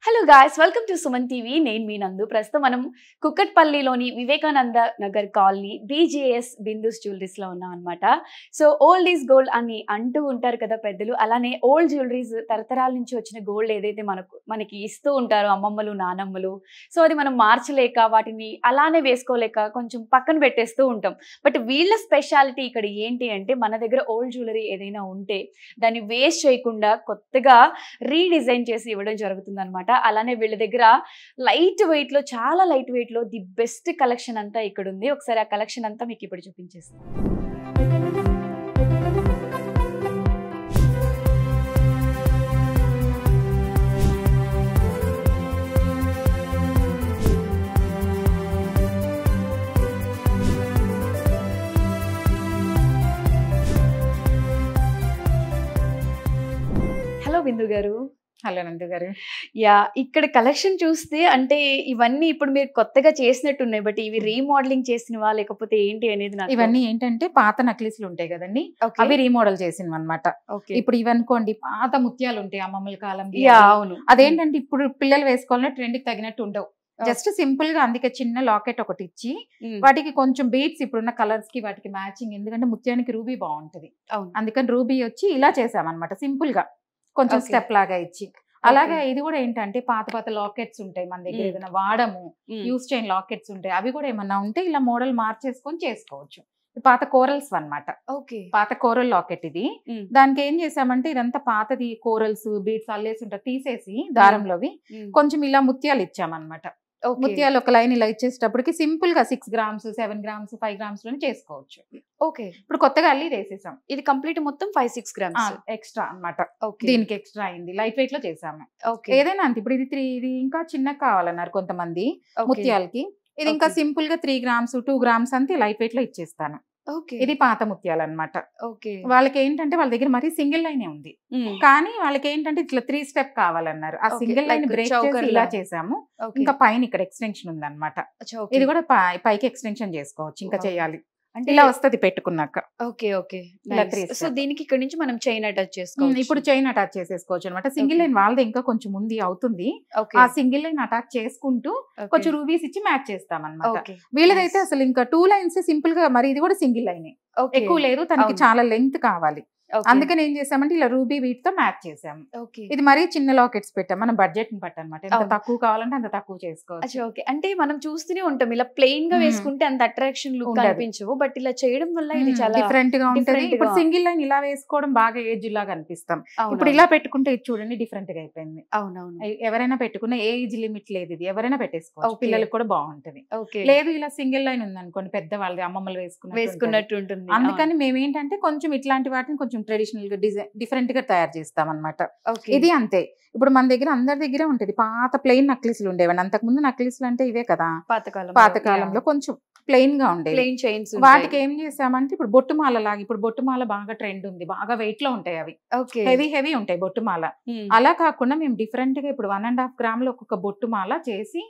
Hello guys, welcome to Suman TV. నేను మీ నందు. ప్రస్తుతం మనం కుక్కట్పల్లిలోని వివేకానంద నగర్ కాలనీ బీజేఎస్ బిందూస్ జ్యువెలరీస్లో ఉన్నాం అనమాట. సో ఓల్డ్ ఈజ్ గోల్డ్ అని అంటూ ఉంటారు కదా పెద్దలు. అలానే ఓల్డ్ జ్యువెలరీస్ తరతరాల నుంచి వచ్చిన గోల్డ్ ఏదైతే మనకి ఇస్తూ ఉంటారో అమ్మమ్మలు నానమ్మలు, సో అది మనం మార్చలేక వాటిని అలానే వేసుకోలేక కొంచెం పక్కన పెట్టేస్తూ ఉంటాం. బట్ వీళ్ళ స్పెషాలిటీ ఇక్కడ ఏంటి అంటే, మన దగ్గర ఓల్డ్ జ్యువెలరీ ఏదైనా ఉంటే దాన్ని వేస్ట్ చేయకుండా కొత్తగా రీడిజైన్ చేసి ఇవ్వడం జరుగుతుంది అనమాట. అలానే వీళ్ళ దగ్గర లైట్ వెయిట్ లో, చాలా లైట్ వెయిట్ లో ది బెస్ట్ కలెక్షన్ అంతా ఇక్కడ ఉంది. ఒకసారి ఆ కలెక్షన్ అంతా మీకు ఇప్పుడు చూపించేస్తాను. హలో బిందు గారు. హలో నందు గారు. యా, ఇక్కడ కలెక్షన్ చూస్తే అంటే ఇవన్నీ ఇప్పుడు మీరు కొత్తగా చేసినట్టున్నాయి. బట్ ఇవి రీమోడలింగ్ చేసినవా లేకపోతే ఏంటి అనేది నాకు. ఇవన్నీ ఏంటంటే పాత నక్లీస్లు ఉంటాయి కదండి, అవి రీమోడల్ చేసినవి అనమాట. ఇప్పుడు ఇవనుకోండి పాత ముత్యాలు ఉంటాయి అమ్మమ్మల కాలం. అవును, అదేంటంటే ఇప్పుడు పిల్లలు వేసుకోవాలని ట్రెండ్ కి తగినట్టు ఉండవు. జస్ట్ సింపుల్ గా అందుకే చిన్న లాకెట్ ఒకటి ఇచ్చి వాటికి కొంచెం బీట్స్ ఇప్పుడున్న కలర్స్ కి వాటికి మ్యాచింగ్, ఎందుకంటే ముత్యానికి రూబీ బాగుంటది, అందుకని రూబీ వచ్చి ఇలా చేసామన్నమాట. సింపుల్ గా కొంచెం స్టెప్ లాగా ఇచ్చి. అలాగే ఇది కూడా ఏంటంటే పాత పాత లాకెట్స్ ఉంటాయి మన దగ్గర, ఏదైనా వాడము యూస్ చేయని లాకెట్స్ ఉంటాయి, అవి కూడా ఏమన్నా ఉంటే ఇలా మోడల్ మార్చేసుకొని చేసుకోవచ్చు. పాత కోరల్స్ అన్నమాట. పాత కోరల్ లాకెట్ ఇది. దానికి ఏం చేసామంటే ఇదంతా పాతది కోరల్స్ బీడ్స్ అల్లేసి ఉంటాయి, తీసేసి దారంలోవి కొంచెం ఇలా ముత్యాలు ఇచ్చామన్నమాట. ముత్యాలు ఒక లైన్ ఇలా ఇచ్చేటప్పటికి సింపుల్ గా 6 grams 7 grams 5 grams లోనే చేసుకోవచ్చు. ఇప్పుడు కొత్తగా అల్లి వేసేసాం. ఇది కంప్లీట్ మొత్తం 5-6 grams ఎక్స్ట్రా అన్నమాట. దీనికి ఎక్స్ట్రా అయింది, లైట్ వెయిట్ లో చేసాము. ఏదైనా అంతే. ఇప్పుడు ఇది ఇంకా చిన్నగా కావాలన్నారు కొంతమంది ముత్యాలకి. ఇది ఇంకా సింపుల్ గా 3 grams 2 grams అంతే లైట్ వెయిట్ లో ఇచ్చేస్తాను. ఇది పాత ముత్యాలు అన్నమాట. వాళ్ళకి ఏంటంటే వాళ్ళ దగ్గర మరి సింగిల్ లైన్ ఉంది, కానీ వాళ్ళకి ఏంటంటే ఇట్లా 3 స్టెప్ కావాలన్నారు. ఆ సింగిల్ లైన్ బ్రేక్ చేసి ఇలా చేసాము. ఇంకా పైన ఇక్కడ ఎక్స్టెన్షన్ ఉంది అన్నమాట. ఇది కూడా పైకి ఎక్స్టెన్షన్ చేసుకోవచ్చు, ఇంకా చేయాలి అంటే ఇలా వస్తది పెట్టుకున్నాక. సో దీనికి ఇక్కడ నుంచి మనం చైన్ అటాచ్ చేసుకోవచ్చు. ఇప్పుడు చైన్ అటాచ్ చేసేసుకోవచ్చు అనమాట. సింగిల్ లైన్ వాళ్ళది ఇంకా కొంచెం ఉంది అవుతుంది. ఆ సింగిల్ లైన్ అటాచ్ చేసుకుంటూ కొంచెం రూబీస్ ఇచ్చి మ్యాచ్ చేస్తాం అనమాట. వీళ్ళదైతే అసలు ఇంకా 2 lines సింపుల్ గా, మరి ఇది కూడా సింగిల్ లైన్, ఎక్కువ లేదు, తనకి చాలా లెంగ్త్ కావాలి. అందుకని ఏం చేసామంటే ఇలా రూబీ వీట్ తో మ్యాచ్ చేసాము. ఇది మరీ చిన్న లాకెట్స్ పెట్టాం, మనం బడ్జెట్ ని బట్టి అనమాట. ఎంత తక్కువ కావాలంటే అంత తక్కువ చేసుకోవచ్చు. అంటే మనం చూస్తూనే ఉంటాం ఇలా ప్లెయిన్ గా వేసుకుంటే అంత అట్రాక్షన్ లుక్ అనిపించవు, బట్ ఇలా చేయడం వల్ల ఇది చాలా డిఫరెంట్ గా ఉంటుంది. ఇప్పుడు సింగిల్ లైన్ ఇలా వేసుకోవడం బాగా ఏజ్ లాగా అనిపిస్తాం. ఇప్పుడు ఇలా పెట్టుకుంటే ఇది చూడండి డిఫరెంట్ గా అయిపోయింది. అవునవును, ఎవరైనా పెట్టుకున్న ఏజ్ లిమిట్ లేదు, ఇది ఎవరైనా పెట్టేసుకోవచ్చు, పిల్లలకు కూడా బాగుంటది. లేదు ఇలా సింగిల్ లైన్ ఉంది అనుకోండి, పెద్ద వాళ్ళది అమ్మమ్మలు వేసుకున్నట్టు ఉంటుంది. అందుకని మేము ఏంటంటే కొంచెం ఇట్లాంటి వాటిని కొంచెం ట్రెడిషనల్ గా డిఫరెంట్ గా తయారు చేస్తాం అనమాట. ఇది అంతే. ఇప్పుడు మన దగ్గర అందరి దగ్గర ఉంటది పాత ప్లెయిన్ నక్లీస్లు ఉండేవండి. అంతకు ముందు నక్లీస్లు అంటే ఇవే కదా, పాతకాలంలో కొంచెం ప్లెయిన్ గా ఉండేవి. వాటికి ఏం చేసామంటే ఇప్పుడు బొట్టుమాల లాగా, ఇప్పుడు బొట్టుమాల బాగా ట్రెండ్ ఉంది, బాగా వెయిట్ లో ఉంటాయి అవి, హెవీ ఉంటాయి బొట్టుమాల. అలా కాకుండా మేము డిఫరెంట్ గా ఇప్పుడు 1.5 gram లో ఒక్కొక్క బొట్టుమాల చేసి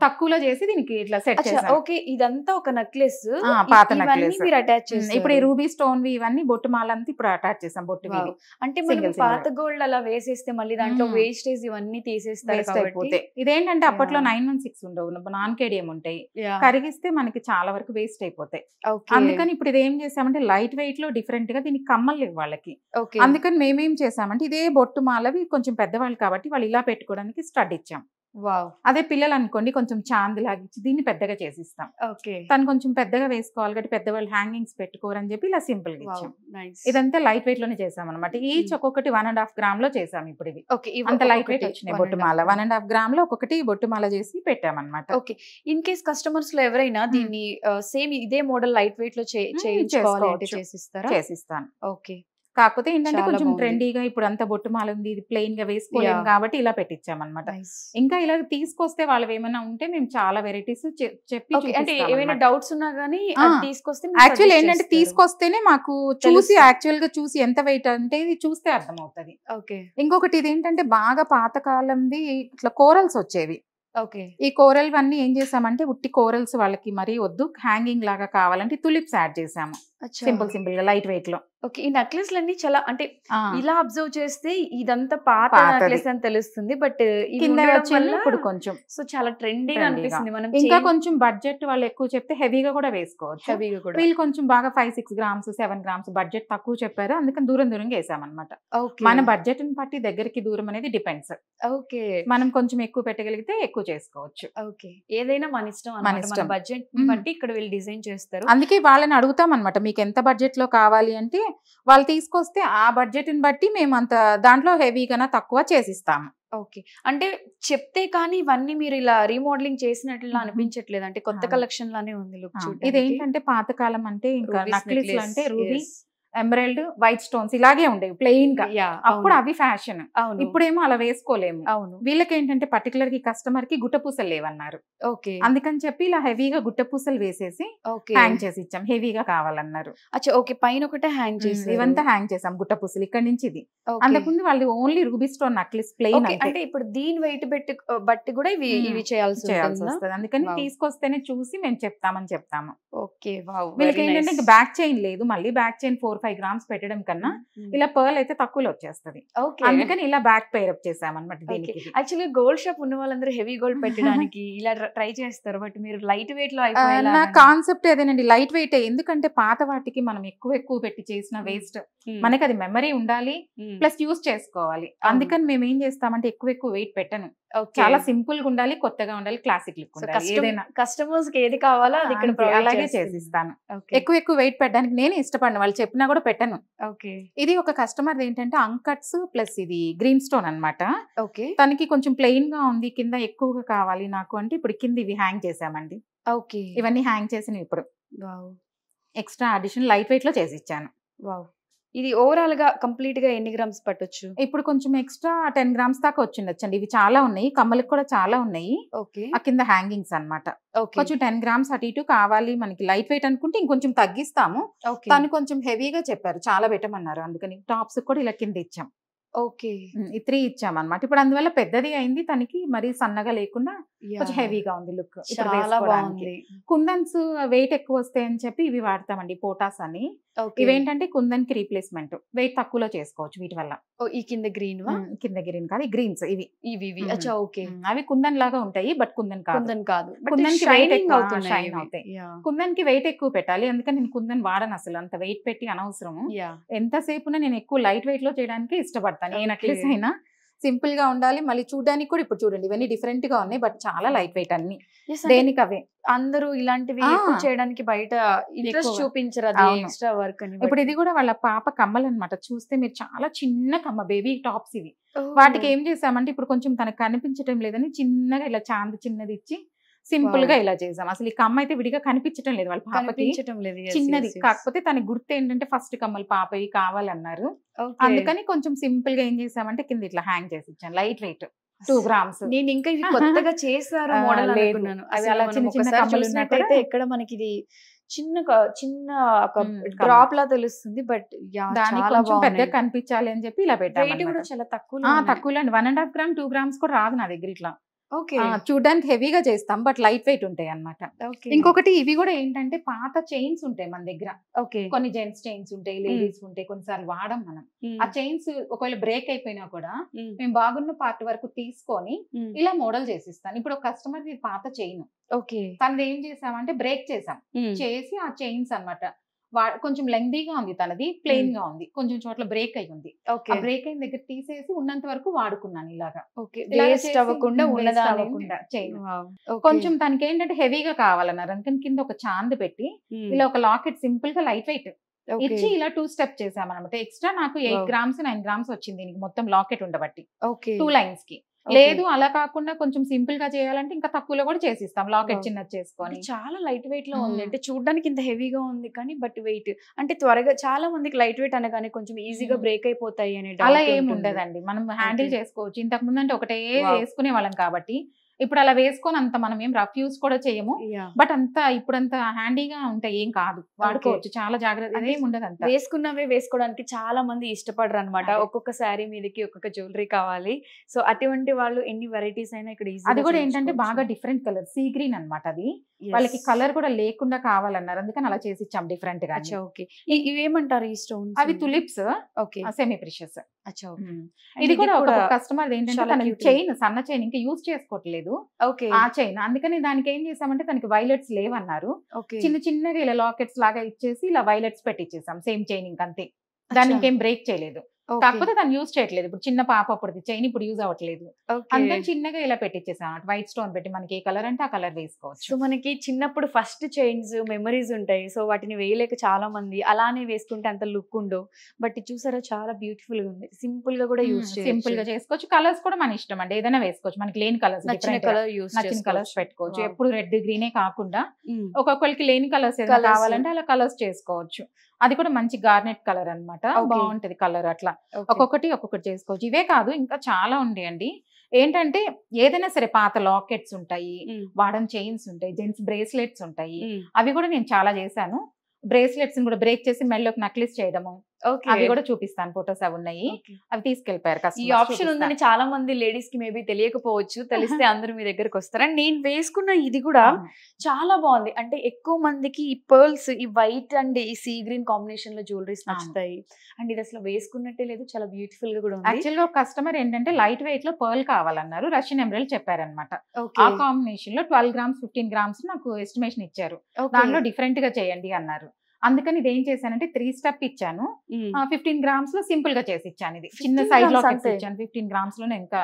తక్కువలో చేసి దీనికి ఇట్లా సెట్ చేసాం. ఇదంతా ఒక నెక్లెస్, పాత నెక్లెస్ మీరు అటాచ్ చేసి. ఇప్పుడు ఈ రూబీ స్టోన్ ఇవన్నీ బొట్టుమాల అంతా ఇప్పుడు అటాచ్ చేసాం. బొట్టు అంటే మనం పాత గోల్డ్ అలా వేసేస్తే మళ్ళీ దాంట్లో వేస్టేజ్ ఇవన్నీ తీసేస్తారు కాబట్టి. ఇదేంటంటే అప్పట్లో 916 ఉండవు, నాన్ కేడియం ఉంటాయి, కరిగిస్తే మనకి చాలా వరకు వేస్ట్ అయిపోతాయి. అందుకని ఇప్పుడు ఇది ఏం చేసామంటే లైట్ వెయిట్ లో డిఫరెంట్ గా దీనికి కమ్మలు లేవు వాళ్ళకి. అందుకని మేమేం చేసామంటే ఇదే బొట్టుమాలవి కొంచెం పెద్దవాళ్ళు కాబట్టి వాళ్ళు ఇలా పెట్టుకోవడానికి స్టడ్ ఇచ్చాం. అదే పిల్లలు అనుకోండి కొంచెం చాంద్ లాగిచ్చి దీన్ని పెద్దగా చేసిస్తాం. తను కొంచెం పెద్దగా వేసుకోవాలి కాబట్టి పెద్దవాళ్ళు హ్యాంగింగ్స్ పెట్టుకోరని చెప్పి ఇలా సింపుల్ గా ఇచ్చాం. ఇదంతా లైట్ వెయిట్ లోనే చేసాం అనమాట. ఈచ్ ఒక్కొక్కటి 1.5 gram లో చేసాం. ఇప్పుడు ఇవి అంత లైట్ వెయిట్ వచ్చినాయి బొట్టుమాల. 1.5 gram లో ఒక్కొక్కటి బొట్టుమాల చేసి పెట్టామన్నమాట. ఇన్ కేస్ కస్టమర్స్ లో ఎవరైనా దీన్ని సేమ్ ఇదే మోడల్ లైట్ వెయిట్ లో చేసిస్తాను. కాకపోతే ఏంటంటే కొంచెం ట్రెండీగా ఇప్పుడు అంతా బొట్టుమాల ఉంది, ఇది ప్లెయిన్ గా వేసుకోలేము కాబట్టి ఇలా పెట్టించామన్నమాట. ఇంకా ఇలా తీసుకొస్తే వాళ్ళు ఏమైనా ఉంటే మేము చాలా వెరైటీస్ చెప్పి, అంటే ఏమైనా డౌట్స్ ఉన్నా గానీ తీసుకొస్తే, యాక్చువల్ ఏంటంటే తీసుకొస్తేనే మాకు చూసి యాక్చువల్ గా చూసి ఎంత వెయిట్ అంటే ఇది చూస్తే అర్థం అవుతుంది. ఇంకొకటి ఇది ఏంటంటే బాగా పాతకాలంది ఇట్లా కోరల్స్ వచ్చేవి. ఈ కోరల్ అన్ని ఏం చేసామంటే ఉట్టి కోరల్స్ వాళ్ళకి మరీ వద్దు, హ్యాంగింగ్ లాగా కావాలంటే తులిప్స్ యాడ్ చేసాము. సింపుల్ గా లైట్ వెయిట్ లో. ఓకే. ఈ నెక్లెస్‌లన్నీ చాలా అంటే ఇలా అబ్జర్వ్ చేస్తే ఇదంతా పాత పాతది. నెక్లెస్ అని తెలుస్తుంది. బట్ ఇవి కింద ఉండడం వచ్చింది వల్ల ఇప్పుడు కొంచెం సో చాలా ట్రెండీగా ట్రెండీగా. అనిపిస్తుంది. మనం ఇంకా కొంచెం బడ్జెట్ వాళ్ళు ఎక్కువ చెప్తే హెవీగా కూడా వేసుకోవచ్చు. హెవీగా కూడా. వీళ్ళు కొంచెం బాగా 5-6 గ్రామ్స్ 7 గ్రామ్స్ బడ్జెట్ తక్కువ చెప్పారు, అందుకని దూరంగా వేసామన్నమాట. ఓకే. మన బడ్జెట్ ని బట్టి దగ్గరికి దూరం అనేది డిపెండ్స్. ఓకే. మనం కొంచెం ఎక్కువ పెట్టగలిగితే ఎక్కువ చేసుకోవచ్చు. ఓకే. ఏదైనా మన ఇష్టం మన అన్నమాట. మన ఇష్టం. బడ్జెట్ ని బట్టి ఇక్కడ వీళ్ళు డిజైన్ చేస్తారు. అందుకే వాళ్ళని అడుగుతాం అనమాట, మీకు ఎంత బడ్జెట్ లో కావాలి అంటే వాళ్ళు తీసుకొస్తే ఆ బడ్జెట్ ని బట్టి మేము అంత దాంట్లో హెవీగా తక్కువ చేసిస్తాము. ఓకే. అంటే చెప్తే కానీ ఇవన్నీ మీరు ఇలా రీమోడలింగ్ చేసినట్లు అనిపించట్లేదు. అంటే కొత్త కలెక్షన్ లానే ఉంది లుక్ చూడడానికి. ఇదేంటంటే పాతకాలం అంటే ఇంకా Ruby's నక్లీస్ necklace. అంటే ruby, Yes. Emerald, white stones ఇలాగే ఉండేవి ప్లెయిన్ గా. Yeah, అప్పుడు అవును. అవి ఫ్యాషన్. అవును. ఇప్పుడేమో అలా వేసుకోలేము. అవును. వీళ్ళకి ఏంటంటే పర్టికులర్ కి కస్టమర్ కి గుట్టపూసలు లేవన్నారు, ఓకే. అందుకని చెప్పి ఇలా హెవీగా గుట్టపూసలు వేసేసి ఓకే. హ్యాంగ్ చేసి ఇచ్చాం. హెవీగా కావాలన్నారు, అచ్చా. ఓకే. పైన ఒకటే హ్యాంగ్ చేశారు. ఇవంతా హ్యాంగ్ చేసాం గుట్టపూసలు ఇక్కడ నుంచి. ఇది ఓకే. అంతకుముందు వాళ్ళు only ruby stone necklace plain okay. అంటే ఇప్పుడు దీని వెయిట్ బట్టి కూడా ఇవి చేయాల్సి ఉంటుందా? వస్తుంది. అందుకని Wow. తీసుకొస్తేనే చూసి మేము చెప్తాము. ఓకే. వావ్. వీళ్ళకి ఏంటంటే బ్యాక్ చైన్ లేదు, మళ్ళీ బ్యాక్ చైన్ 4-5 గ్రామ్స్ పెట్టడం కన్నా ఇలా పర్ల్ అయితే తక్కువలో వచ్చేస్తది. ఓకే. అందుకని ఇలా బ్యాక్ పేరప్ చేసామన్నమాట దీనికి. యాక్చువల్లీ గోల్డ్ షాప్ ఉన్న వాళ్ళందరూ హెవీ గోల్డ్ పెట్టడానికి ఇలా ట్రై చేస్తారు. బట్ మీరు లైట్ వెయిట్ లో నా అయిపోయేలా కాన్సెప్ట్ అదేనండి, లైట్ వెయిట్. ఎందుకంటే పాత వాటికి మనం ఎక్కువ పెట్టి చేసిన వేస్ట్. మనకి అది మెమరీ ఉండాలి, ప్లస్ యూస్ చేసుకోవాలి. అందుకని మేము ఏం చేస్తామంటే ఎక్కువ వెయిట్ పెట్టను. చాలా సింపుల్ గా ఉండాలి, కొత్తగా ఉండాలి, క్లాసిక్ లుక్ ఉండాలి. ఏదైనా కస్టమర్స్ కి ఏది కావాలో అది ఇక్కడ provide అలాగే చేస్తుంది. చేసిస్తాను. ఓకే. ఎక్కువ వెయిట్ పెట్టడానికి నేను ఇష్టపడను, వాళ్ళు చెప్పినా కూడా పెట్టను. ఓకే. ఇది ఒక కస్టమర్ ఏంటంటే అంకట్స్ ప్లస్ ఇది గ్రీన్ స్టోన్ అన్నమాట. ఓకే. తనకి కొంచెం ప్లెయిన్ గా ఉంది, కింద ఎక్కువగా కావాలి నాకు అంటే ఇప్పుడు కింద ఇవి హ్యాంగ్ చేసామండి. ఓకే. ఇవన్నీ హ్యాంగ్ చేసినవి ఇప్పుడు wow. Extra addition light weight లో చేసి ఇచ్చాను. వావ్. ఇది ఓవరాల్ గా కంప్లీట్ గా ఎన్ని గ్రామ్స్ పట్టొచ్చు? ఇప్పుడు కొంచెం ఎక్స్ట్రా 10 గ్రామ్స్ దాకా వచ్చిండొచ్చండి. ఇవి చాలా ఉన్నాయి, కమ్మలకు కూడా చాలా ఉన్నాయి. ఓకే. ఆ కింద హ్యాంగింగ్స్ అన్నమాట. ఓకే. కొంచెం 10 గ్రామ్స్ అటు ఇటు కావాలి మనకి లైట్ వెయిట్ అనుకుంటే ఇంకొంచెం తగ్గిస్తాము. ఓకే. తను కొంచెం హెవీగా చెప్పారు, చాలా పెట్టమన్నారు, అందుకని టాప్స్ కూడా ఇలా కింద ఇచ్చాం. ఓకే. ఈ 3 ఇచ్చామన్నమాట. ఇప్పుడు అందువల్ల పెద్దది అయింది, తనకి మరీ సన్నగా లేకుండా కొంచెం హెవీగా ఉంది లుక్. చాలా బాగుంది. కుందన్స్ వెయిట్ ఎక్కువ వస్తాయని చెప్పి ఇవి వాడతామండి, పోటాస్ అని. ఇవేంటంటే కుందన్ కి రీప్లేస్మెంట్, వెయిట్ తక్కువలో చేసుకోవచ్చు వీటి వల్ల. ఈ కింద గ్రీన్ కింద గ్రీన్ కాదు, గ్రీన్స్ ఇవి. ఇవి అచ్చా. ఓకే. అవి కుందన్ లాగా ఉంటాయి, బట్ కుందన్ కాదు. కుందన్ కాదు. కుందన్ కి వెయిట్ ఎక్కువ, షైన్ అవుతాయి. అవుతాయి. కుందన్ కి వెయిట్ ఎక్కువ పెట్టాలి, అందుకని నేను కుందన్ వాడను అసలు. అంత వెయిట్ పెట్టి అనవసరం. ఎంతసేపు నేను ఎక్కువ లైట్ వెయిట్ లో చేయడానికి ఇష్టపడతాను. ఏ నెక్లెస్ అయినా సింపుల్ గా ఉండాలి, మళ్ళీ చూడడానికి కూడా. ఇప్పుడు చూడండి ఇవన్నీ డిఫరెంట్ గా ఉన్నాయి, బట్ చాలా లైట్ వెయిట్ అన్ని. దేనికి అవే అందరూ ఇలాంటివి ఎక్కువ చేయడానికి బయట ఇంట్రెస్ట్ చూపించరు, అది ఎక్స్ట్రా వర్క్ అని. ఇప్పుడు ఇది కూడా వాళ్ళ పాప కమ్మలు అన్నమాట. చూస్తే మీరు చాలా చిన్న కమ్మ, బేబీ టాప్స్ ఇవి. వాటికి ఏం చేసామంటే ఇప్పుడు కొంచెం తనకు కనిపించడం లేదని చిన్నగా ఇలా చాంది చిన్నది ఇచ్చి సింపుల్ గా ఇలా చేసాం. అసలు ఈ కమ్మ అయితే విడిగా కనిపించడం లేదు వాళ్ళ పాపకి, చిన్నది. కాకపోతే తన గుర్తు ఏంటంటే ఫస్ట్ కమ్మలు పాపవి కావాలన్నారు, అందుకని కొంచెం సింపుల్ గా ఏం చేసామంటే కింద ఇట్లా హ్యాంగ్ చేసి ఇచ్చాను. Light weight 2 grams. నేను ఇంకా ఇది కొత్తగా చేశారు మోడల్ అనుకున్నాను. అవి అలా చిన్న చిన్న కమ్మలు ఉన్నట్టయితే ఎక్కడ మనకి ఇది చిన్న ఒక డ్రాప్ లా తెలుస్తుంది, బట్ దానికి కొంచెం పెద్దగా కనిపించాలి అని చెప్పి ఇలా పెట్టాను. కూడా చాలా తక్కువలో 1.5 గ్రామ్ 2 గ్రామ్స్ కూడా రాదు నా దగ్గర. ఇట్లా ఓకే. చూడడానికి హెవీగా చేస్తాం, బట్ లైట్ వెయిట్ ఉంటాయి అన్నమాట. ఇంకొకటి ఇవి కూడా ఏంటంటే పాత చైన్స్ ఉంటాయి మన దగ్గర. ఓకే. కొన్ని జెంట్స్ చైన్స్ ఉంటాయి, లేడీస్ ఉంటాయి, కొన్నిసార్లు వాడం మనం. ఆ చైన్స్ ఒకవేళ బ్రేక్ అయిపోయినా కూడా మేము బాగున్న పార్ట్ వరకు తీసుకొని ఇలా మోడల్ చేసిస్తాను. ఇప్పుడు ఒక కస్టమర్ పాత చైన్, ఓకే, తనది ఏం చేసామంటే బ్రేక్ చేసాం, చేసి ఆ చైన్స్ అన్నమాట కొంచెం లెంగ్దీగా ఉంది, తనది ప్లెయిన్ గా ఉంది, కొంచెం చోట్ల బ్రేక్ అయి ఉంది. ఆ బ్రేక్ అయిన దగ్గర తీసేసి ఉన్నంత వరకు వాడుకున్నాను ఇలాగా. చైన్ కొంచెం తనకి ఏంటంటే హెవీగా కావాలన్నారు, అందుకని కింద ఒక చాంద్ పెట్టి ఇలా ఒక లాకెట్ సింపుల్ గా లైట్ వెయిట్ ఇచ్చి ఇలా 2 స్టెప్ చేసామన్నమాట. ఎక్స్ట్రా నాకు 8 గ్రామ్స్ 9 గ్రామ్స్ వచ్చింది దీనికి మొత్తం లాకెట్ ఉండబట్టి 2 లైన్స్ కి. లేదు అలా కాకుండా కొంచెం సింపుల్ గా చేయాలంటే ఇంకా తక్కువలో కూడా చేసిస్తాం, లాకెట్ చిన్నది చేసుకొని. చాలా లైట్ వెయిట్ లో ఉంది, అంటే చూడడానికి ఇంత హెవీగా ఉంది కానీ బట్ వెయిట్ అంటే త్వరగా చాలా మందికి లైట్ వెయిట్ అనగానే కొంచెం ఈజీగా బ్రేక్ అయిపోతాయి అనే అలా ఏమి ఉండదండి, మనం హ్యాండిల్ చేసుకోవచ్చు. ఇంతకు ముందు అంటే ఒకటే వేసుకునే వాళ్ళం కాబట్టి ఇప్పుడు అలా వేసుకొని అంత మనం ఏం రఫ్ యూస్ కూడా చేయము, బట్ అంత ఇప్పుడంత హ్యాండీగా ఉంటాయి, ఏం కాదు, వాడుకోవచ్చు, చాలా జాగ్రత్త, ఏం ఉండదు. అంత వేసుకున్నవే వేసుకోవడానికి చాలా మంది ఇష్టపడరు అనమాట. ఒక్కొక్క శారీ మీదకి ఒక్కొక్క జ్యువెలరీ కావాలి. సో అటువంటి వాళ్ళు ఎన్ని వెరైటీస్ అయినా ఇక్కడ అది కూడా ఏంటంటే బాగా డిఫరెంట్ కలర్, సీ గ్రీన్ అనమాట. అది వాళ్ళకి కలర్ కూడా లేకుండా కావాలన్నారు, అందుకని అలా చేసి ఇచ్చాం డిఫరెంట్ గా. ఓకే, ఇవేమంటారు ఈ స్టోన్స్? అవి తులిప్స్, ఓకే, సెమీ ప్రిషియస్. ఇది కూడా ఒక కస్టమర్ ఏంటంటే చైన్, సన్న చైన్ ఇంకా యూజ్ చేసుకోవట్లేదు ఆ చైన్, అందుకని దానికి ఏం చేసామంటే తనకి వైలెట్స్ లేవన్నారు, చిన్న చిన్నగా ఇలా లాకెట్స్ లాగా ఇచ్చేసి ఇలా వైలెట్స్ పెట్టించేసాం, సేమ్ చైన్ ఇంకంతే, దాన్ని ఇంకేం బ్రేక్ చేయలేదు. కాకపోతే దాన్ని యూజ్ చేయట్లేదు, ఇప్పుడు చిన్న పాప అప్పుడు చైన్ ఇప్పుడు యూజ్ అవ్వట్లేదు, అందుకని చిన్నగా ఇలా పెట్టించేసాం, వైట్ స్టోన్ పెట్టి మనకి ఏ కలర్ అంటే ఆ కలర్ వేసుకోవచ్చు. సో మనకి చిన్నప్పుడు ఫస్ట్ చైన్స్ మెమరీస్ ఉంటాయి, సో వాటిని వేయలేక చాలా మంది అలానే వేసుకుంటే అంత లుక్ ఉండవు, బట్ చూసారా చాలా బ్యూటిఫుల్ గా ఉంది, సింపుల్ గా కూడా యూజ్ సింపుల్ గా చేసుకోవచ్చు. కలర్స్ కూడా మన ఇష్టం అండి, ఏదైనా వేసుకోవచ్చు, మనకి లేని కలర్స్ నచ్చిన కలర్స్ పెట్టుకోవచ్చు, ఎప్పుడు రెడ్ గ్రీనే కాకుండా ఒక్కొక్కరికి లేని కలర్స్ ఏదైనా కావాలంటే అలా కలర్స్ చేసుకోవచ్చు. అది కూడా మంచి గార్నెట్ కలర్ అన్నమాట, బాగుంటది కలర్, అట్లా ఒక్కొక్కటి చేసుకోవచ్చు. ఇవే కాదు ఇంకా చాలా ఉండేయండి. ఏంటంటే ఏదైనా సరే పాత లాకెట్స్ ఉంటాయి, వాడని చైన్స్ ఉంటాయి, జెంట్స్ బ్రేస్లెట్స్ ఉంటాయి, అవి కూడా నేను చాలా చేశాను. బ్రేస్లెట్స్ కూడా బ్రేక్ చేసి మెళ్ళకి నక్లిస్ చేయడము, అవి కూడా చూపిస్తాను, ఫొటోస్ అవి ఉన్నాయి, అవి తీసుకెళ్లిపోయారు. ఈ ఆప్షన్ ఉందని చాలా మంది లేడీస్ కి మేబీ తెలియకపోవచ్చు, తెలిస్తే అందరూ మీ దగ్గరకు వస్తారు. అండ్ నేను వేసుకున్న ఇది కూడా చాలా బాగుంది, అంటే ఎక్కువ మందికి ఈ పర్ల్స్, ఈ వైట్ అండ్ ఈ సీ గ్రీన్ కాంబినేషన్ లో జ్యువెలరీస్ నచ్చుతాయి, అండ్ ఇది అసలు వేసుకున్నట్టే లేదు, చాలా బ్యూటిఫుల్ గా కూడా ఉంది. యాక్చువల్ గా ఒక కస్టమర్ ఏంటంటే లైట్ వెయిట్ లో పర్ల్ కావాలన్నారు, రష్యన్ ఎమరల్డ్ చెప్పారనమాట, ఆ కాంబినేషన్ లో 12 grams 15 grams నాకు ఎస్టిమేషన్ ఇచ్చారు, దానిలో డిఫరెంట్ గా చేయండి అన్నారు. అందుకని ఇది ఏం చేశానంటే 3 step ఇచ్చాను, 15 grams లో సింపుల్ గా చేసి ఇచ్చాను. ఇది చిన్న సైడ్ లాకెట్స్ ఇచ్చాను, 15 grams లోనే, ఇంకా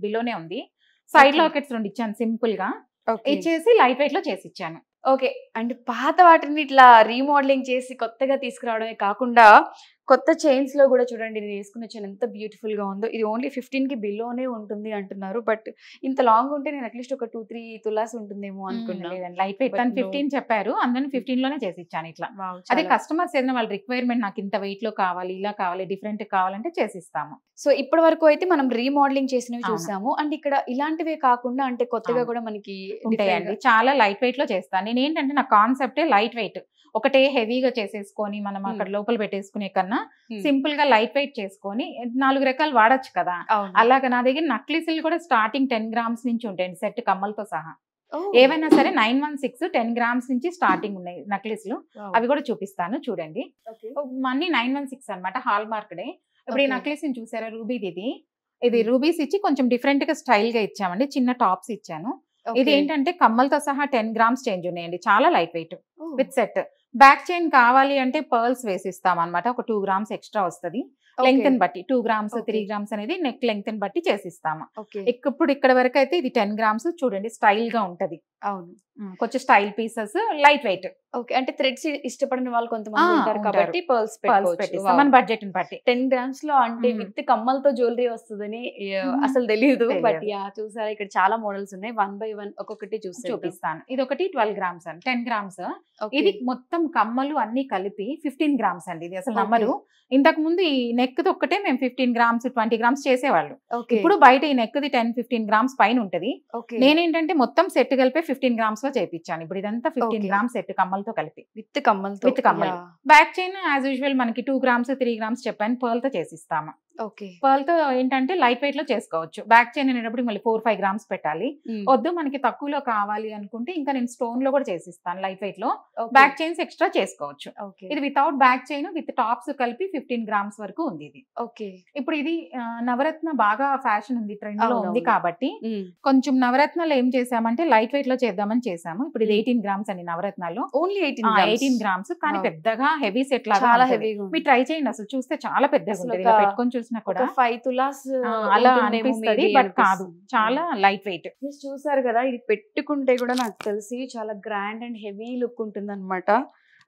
బిలోనే ఉంది. సైడ్ లాకెట్స్ 2 ఇచ్చాను సింపుల్ గా, ఇచ్చేసి లైట్ వెయిట్ లో చేసి ఇచ్చాను. ఓకే, అంటే పాత వాటిని ఇట్లా రీమోడలింగ్ చేసి కొత్తగా తీసుకురావడమే కాకుండా కొత్త చైన్స్ లో కూడా చూడండి, నేను వేసుకున్న చైన్ ఎంత బ్యూటిఫుల్ గా ఉందో. ఇది ఓన్లీ 15 కి బిలోనే ఉంటుంది అంటున్నారు, బట్ ఇంత లాంగ్ ఉంటే నేను అట్లీస్ట్ ఒక 2-3 తులాస్ ఉంటుందేమో అనుకున్నాను. లైట్ వెయిట్ 15 చెప్పారు, అందుకని 15 లోనే చేసి ఇచ్చాను ఇట్లా. అదే కస్టమర్స్ ఏదైనా వాళ్ళ రిక్వైర్మెంట్, నాకు ఇంత వెయిట్ లో కావాలి, ఇలా కావాలి, డిఫరెంట్ కావాలంటే చేసిస్తాము. సో ఇప్పటి వరకు అయితే మనం రీమోడలింగ్ చేసినవి చూసాము, అండ్ ఇక్కడ ఇలాంటివే కాకుండా అంటే కొత్తగా కూడా మనకి ఉంటాయండి, చాలా లైట్ వెయిట్ లో చేస్తాను నేను. ఏంటంటే నా కాన్సెప్టే లైట్ వెయిట్, ఒకటే హెవీగా చేసేసుకొని మనం అక్కడ లోపల పెట్టేసుకునే కన్నా సింపుల్ గా లైట్ వెయిట్ చేసుకొని 4 రకాలు వాడచ్చు కదా. అలాగా నా దగ్గర నక్లీసులు కూడా స్టార్టింగ్ 10 grams నుంచి ఉంటాయండి, సెట్ కమ్మలతో సహా. ఏవైనా సరే 916 10 grams నుంచి స్టార్టింగ్ ఉన్నాయి నక్లీసులు, అవి కూడా చూపిస్తాను చూడండి. అన్ని 916 అనమాట, హాల్ మార్క్డే. ఇప్పుడు ఈ నక్లీస్ ని చూసారా, రూబీది, ఇది రూబీస్ ఇచ్చి కొంచెం డిఫరెంట్ గా స్టైల్ గా ఇచ్చామండి, చిన్న టాప్స్ ఇచ్చాను. ఇది ఏంటంటే కమ్మలతో సహా 10 grams చేంజ్ ఉన్నాయండి, చాలా light weight with set. Back chain కావాలి అంటే పర్ల్స్ వేసిస్తాం అనమాట, ఒక 2 grams ఎక్స్ట్రా వస్తుంది, లెంగ్త్ బట్టి 2 grams 3 grams అనేది నెక్ లెంగ్త్ బట్టి చేసిస్తాము. ఇప్పుడు ఇక్కడ వరకు అయితే ఇది 10 grams చూడండి, స్టైల్ గా ఉంటది. అవును, కొంచెం style pieces, light weight. Okay, అంటే థ్రెడ్స్ ఇష్టపడిన వాళ్ళు కొంతమంది ఉంటారు కాబట్టి పర్ల్స్ మన బడ్జెట్ బట్టి 10 grams లో అంటే విత్ కమ్మలతో జ్యువెలరీ వస్తుందని అసలు తెలియదు. బట్ యా చూసారా, ఇక్కడ చాలా మోడల్స్ ఉన్నాయి, 1 by 1 ఒక్కొక్కటి చూపిస్తాను. ఇది ఒకటి 12 grams అండి, 10 grams. ఇది మొత్తం కమ్మలు అన్ని కలిపి 15 grams అండి. ఇది అసలు నమ్మరు, ఇంతకు ముందు ఈ నెక్ ఒక్కటే మేము 15 grams 20 grams చేసేవాళ్ళు. ఇప్పుడు బయట ఈ నెక్ ది 10-15 grams పైన ఉంటది. నేనేంటంటే మొత్తం సెట్ కలిపి 15 grams లో చేయించాను. ఇప్పుడు ఇదంతా 15 grams సెట్ కమ్మలతో కలిపి విత్ కమ్మలు. బ్యాక్ చైన్ యాజ్ యూజువల్ మనకి 2 grams 3 grams చెప్పాను, పర్ల్ తో చేసిస్తాము. పర్ల్ తో ఏంటంటే లైట్ వెయిట్ లో చేసుకోవచ్చు. బ్యాక్ చైన్ అనేటప్పుడు మళ్ళీ 4-5 grams పెట్టాలి. వద్దు మనకి తక్కువలో కావాలి అనుకుంటే ఇంకా నేను స్టోన్ లో కూడా చేసిస్తాను లైట్ వెయిట్ లో, బ్యాక్ చైన్స్ ఎక్స్ట్రా చేసుకోవచ్చు. ఇది without back chain with tops కలిపి 15 grams వరకు ఉంది ఇది. ఇప్పుడు ఇది నవరత్న బాగా ఫ్యాషన్ ఉంది, ట్రెండ్ లో ఉంది కాబట్టి కొంచెం నవరత్నాలు ఏం చేసామంటే లైట్ వెయిట్ లో చేద్దామని చేసాము. ఇప్పుడు ఇది 18 grams అండి నవరత్నాలు, ఓన్లీ 18 grams, కానీ పెద్దగా హెవీ సెట్ లాగా మీరు ట్రై చేయండి, అసలు చూస్తే చాలా పెద్దగా ఉంటుంది, ఇలా పెట్టుకొని చూసినా కూడా 5 తులాస్ అలా అనిపిస్తుంది, బట్ కాదు, చాలా లైట్ వెయిట్. చూసారు కదా, ఇది పెట్టుకుంటే కూడా నాకు తెలిసి చాలా గ్రాండ్ అండ్ హెవీ లుక్ ఉంటుంది అనమాట.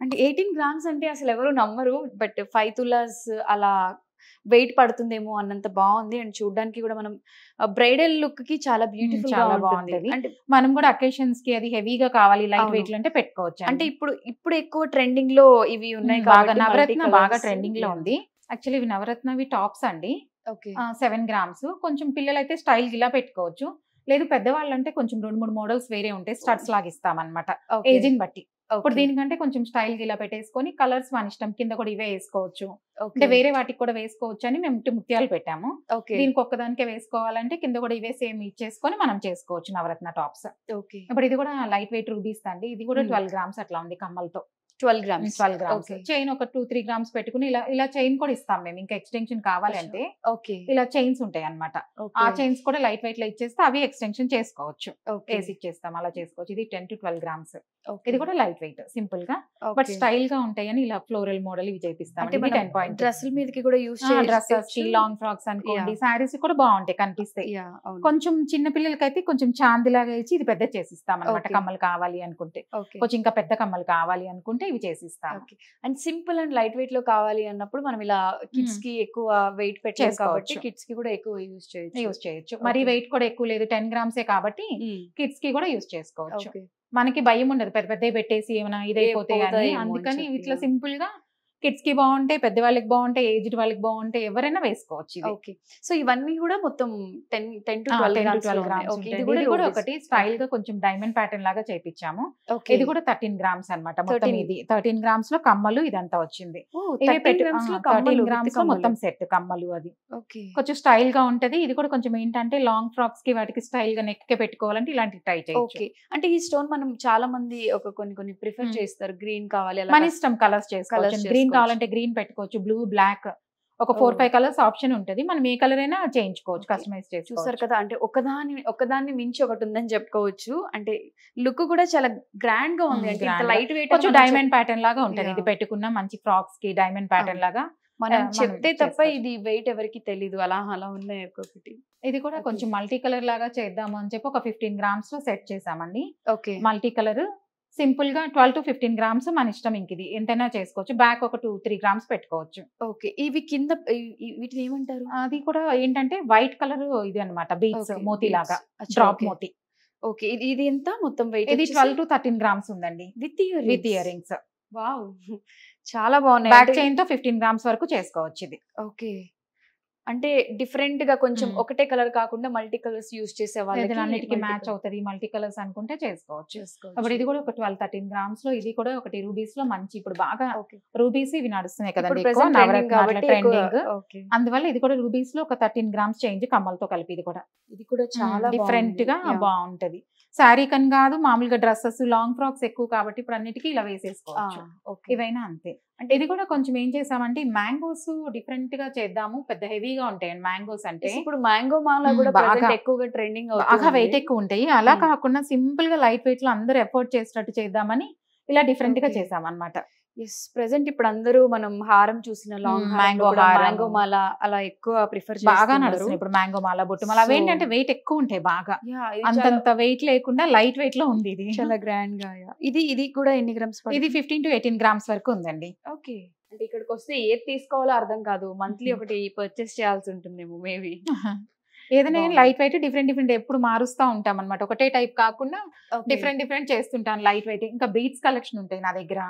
అంటే 18 grams అంటే అసలు ఎవరు నమ్మరు, బట్ 5 తులాస్ అలా వెయిట్ పడుతుందేమో అన్నంత బాగుంది. అండ్ చూడడానికి కూడా మనం బ్రైడల్ లుక్ కి చాలా బ్యూటిఫుల్ గా బాగుంటది. అంటే మనం కూడా అకేషన్స్ కి అది హెవీగా కావాలి లైట్ వెయిట్ లో అంటే పెట్టుకోవచ్చు. అంటే ఇప్పుడు ఎక్కువ ట్రెండింగ్ లో ఇవి ఉన్నాయి, నవరత్న బాగా ట్రెండింగ్ లో ఉంది. యాక్చువల్లీ ఇవి నవరత్నవి టాప్స్ అండి, 7 grams. కొంచెం పిల్లలైతే స్టైల్ ఇలా పెట్టుకోవచ్చు, లేదు పెద్దవాళ్ళు అంటే కొంచెం 2-3 మోడల్స్ వేరే ఉంటాయి, స్టడ్స్ లాగా ఇస్తాం అనమాట ఏజింగ్ బట్టి. ఇప్పుడు దీనికంటే కొంచెం స్టైల్ గా ఇలా పెట్టేసుకొని కలర్స్ మన ఇష్టం, కింద కూడా ఇవే వేసుకోవచ్చు, అంటే వేరే వాటికి కూడా వేసుకోవచ్చు అని మేము ముత్యాలు పెట్టాము. దీనికి ఒక్కదానికే వేసుకోవాలంటే కింద కూడా ఇవే సేమ్ ఇచ్చేసుకొని మనం చేసుకోవచ్చు నవరత్న టాప్స్. ఇప్పుడు ఇది కూడా లైట్ వెయిట్ రూబీస్ అండి, ఇది కూడా 12 గ్రామ్స్ అట్లా ఉంది కమ్మలతో. 12 గ్రామ్స్ చైన్ ఒక 2-3 గ్రామ్స్ పెట్టుకుని ఇలా చైన్ కూడా ఇస్తాం మేము, ఇంకా ఎక్స్టెన్షన్ కావాలంటే ఇలా చైన్స్ ఉంటాయి అన్నమాట. ఆ చైన్స్ కూడా లైట్ వెయిట్ లో ఇచ్చేస్తే అవి ఎక్స్టెన్షన్ చేసుకోవచ్చు, వేసి ఇచ్చేస్తాం, అలా చేసుకోవచ్చు. ఇది 10 to 12 గ్రామ్స్. ఇది కూడా లైట్ వెయిట్ సింపుల్ గా బట్ స్టైల్ గా ఉంటాయని ఇలా ఫ్లోరల్ మోడల్ ఇవి చేపిస్తాం. డ్రెస్సుల మీదకి కూడా యూస్ డ్రెస్సెస్ కి, లాంగ్ ఫ్రాక్స్ అనుకోండి, సారీస్ కూడా బాగుంటాయి కనిపిస్తాయి. కొంచెం చిన్న పిల్లలకైతే కొంచెం చాంది లాగా ఇచ్చి ఇది పెద్ద చేసిస్తాం అనమాట. కమ్మలు కావాలి అనుకుంటే, కొంచెం ఇంకా పెద్ద కమ్మలు కావాలి అనుకుంటే ఇవి చేసిస్తాం. And simple and light weight లో కావాలి అన్నప్పుడు మనం ఇలా కిడ్స్ కి ఎక్కువ వెయిట్ పెట్టాం కాబట్టి కిడ్స్ కి కూడా ఎక్కువ యూస్ చేయొచ్చు. మరి వెయిట్ కూడా ఎక్కువ లేదు, 10 గ్రామ్సే కాబట్టి కిడ్స్ కి కూడా యూస్ చేసుకోవచ్చు. మనకి భయం ఉండదు పెద్ద పెద్ద పెట్టేసి ఏమైనా ఇదైపోతాయి అని, అందుకని ఇట్లా సింపుల్ గా కిడ్స్ కి బాగుంటాయి, పెద్దవాళ్ళకి బాగుంటాయి, ఏజ్డ్ వాళ్ళకి బాగుంటాయి, ఎవరైనా వేసుకోవచ్చు. సో ఇవన్నీ కూడా మొత్తం 10 to 12 గ్రామ్స్. ఇది కూడా ఒకటి స్టైల్ గా కొంచెం డైమండ్ ప్యాటర్న్ లాగా చేపించాము. ఇది కూడా 13 గ్రామ్స్ అనమాట మొత్తం. ఇది 13 గ్రామ్స్ లో కమ్మలు ఇదంతా వచ్చింది. 13 గ్రామ్స్ లో మొత్తం సెట్ కమ్మలు. అది కొంచెం స్టైల్ గా ఉంటది. ఇది కూడా కొంచెం ఏంటంటే లాంగ్ ఫ్రాక్స్ కి వాటికి స్టైల్ గా నెక్ కి పెట్టుకోవాలంటే ఇలాంటి ట్రై చేయొచ్చు. అంటే ఈ స్టోన్ మనం చాలా మంది కొన్ని ప్రిఫర్ చేస్తారు, గ్రీన్ కావాలి, మన ఇష్టం, కలర్స్ చేసుకోవచ్చు. గ్రీన్ కావాలంటే గ్రీన్ పెట్టుకోవచ్చు, బ్లూ, బ్లాక్, ఒక 4-5 కలర్స్ ఆప్షన్ ఉంటది. మనం ఏ కలర్ అయినా చేయించుకోవచ్చు, కస్టమైజ్ చేసుకోవచ్చు. చూసారు కదా, అంటే ఒకదాన్ని మించి ఒకటి ఉందని చెప్పుకోవచ్చు. అంటే లుక్ కూడా చాలా గ్రాండ్ గా ఉంది. అంటే లైట్ వెయిట్, కొంచెం డైమండ్ ప్యాటర్న్ లాగా ఉంటది. ఇది పెట్టుకున్న మంచి ఫ్రాక్స్ కి డైమండ్ ప్యాటర్న్ లాగా మనం చెప్తే తప్ప ఇది వెయిట్ ఎవరికి తెలీదు. అలా ఉన్నాయి ఒక్కొక్కటి. ఇది కూడా కొంచెం మల్టీ కలర్ లాగా చేద్దాము అని చెప్పి ఒక 15 గ్రామ్స్ లో సెట్ చేసామండి. మల్టీ కలర్ సింపుల్ గా 12 to 15 గ్రామ్స్ మన ఇష్టం. ఇంక ఇది ఎంతైనా చేసుకోవచ్చు. బ్యాక్ ఒక 2-3 గ్రామ్స్ పెట్టుకోవచ్చు. ఇవి కింద వీటిని ఏమంటారు? అది కూడా ఏంటంటే వైట్ కలర్ ఇది అన్నమాట, బీడ్స్ మోతీ లాగా, డ్రాప్ మోతీ. ఇది ఎంత మొత్తం వెయిట్? ఇది 12 to 13 గ్రామ్స్ ఉందండి విత్ ఇయర్ రింగ్స్. వావ్, చాలా బాగున్నాయి. బ్యాక్ చైన్ తో 15 గ్రామ్స్ వరకు చేసుకోవచ్చు ఇది. అంటే డిఫరెంట్ గా కొంచెం ఒకటే కలర్ కాకుండా మల్టీ కలర్స్ యూస్ చేసే వాళ్ళకి అన్నిటికీ మ్యాచ్ అవుతుంది. మల్టీ కలర్స్ అనుకుంటే చేసుకోవచ్చు. అప్పుడు ఇది కూడా ఒక 12-13 గ్రామ్స్ లో. ఇది కూడా ఒకటి రూబీస్ లో మంచి, ఇప్పుడు బాగా రూబీస్ ఇవి నడుస్తున్నాయి కదండి, ట్రెండింగ్. అందువల్ల ఇది కూడా రూబీస్ లో ఒక 13 గ్రామ్స్ చేంజ్ కమ్మలతో కలిపి. ఇది కూడా చాలా డిఫరెంట్ గా బాగుంటది. శారీ కని కాదు, మామూలుగా డ్రెస్సెస్, లాంగ్ ఫ్రాక్స్ ఎక్కువ కాబట్టి ఇప్పుడు అన్నిటికీ ఇలా వేసేసుకోవచ్చు. ఇవైనా అంతే. అంటే ఇది కూడా కొంచెం ఏం చేసామంటే మ్యాంగోస్ డిఫరెంట్ గా చేద్దాము. పెద్ద హెవీగా ఉంటాయి మ్యాంగోస్. అంటే ఇప్పుడు మ్యాంగో మాల కూడా బాగా ఎక్కువగా ట్రెండింగ్, బాగా వెయిట్ ఎక్కువ ఉంటాయి. అలా కాకుండా సింపుల్ గా లైట్ వెయిట్ లో అందరూ ఎఫోర్డ్ చేసేటట్టు చేద్దామని ఇలా డిఫరెంట్ గా చేసాం అన్నమాట. ప్రెసెంట్ ఇప్పుడు అందరూ మనం హారం చూసిన లాంగ్ మ్యాంగో మాల అలా ఎక్కువ ప్రిఫర్ బాగా నడుస్తుంది ఇప్పుడు. మ్యాంగో మాల, బొట్టు మాల అవి ఏంటంటే వెయిట్ ఎక్కువ ఉంటాయి బాగా. అంతంత వెయిట్ లేకుండా లైట్ వెయిట్ లో ఉంది. ఇది చాలా గ్రాండ్ గా. ఇది కూడా ఎన్ని గ్రామ్స్? ఇది 15 to 18 గ్రామ్స్ వరకు ఉందండి. అంటే ఇక్కడికి వస్తే ఏది తీసుకోవాలో అర్థం కాదు. మంత్లీ ఒకటి పర్చేస్ చేయాల్సి ఉంటుందేమో మేబీ. ఏదైనా లైట్ వెయిట్ డిఫరెంట్ ఎప్పుడు మారుస్తూ ఉంటాం అనమాట. ఒకటే టైప్ కాకుండా డిఫరెంట్ చేస్తుంటాను లైట్ వెయిట్. ఇంకా బీట్స్ కలెక్షన్ ఉంటాయి నా దగ్గర.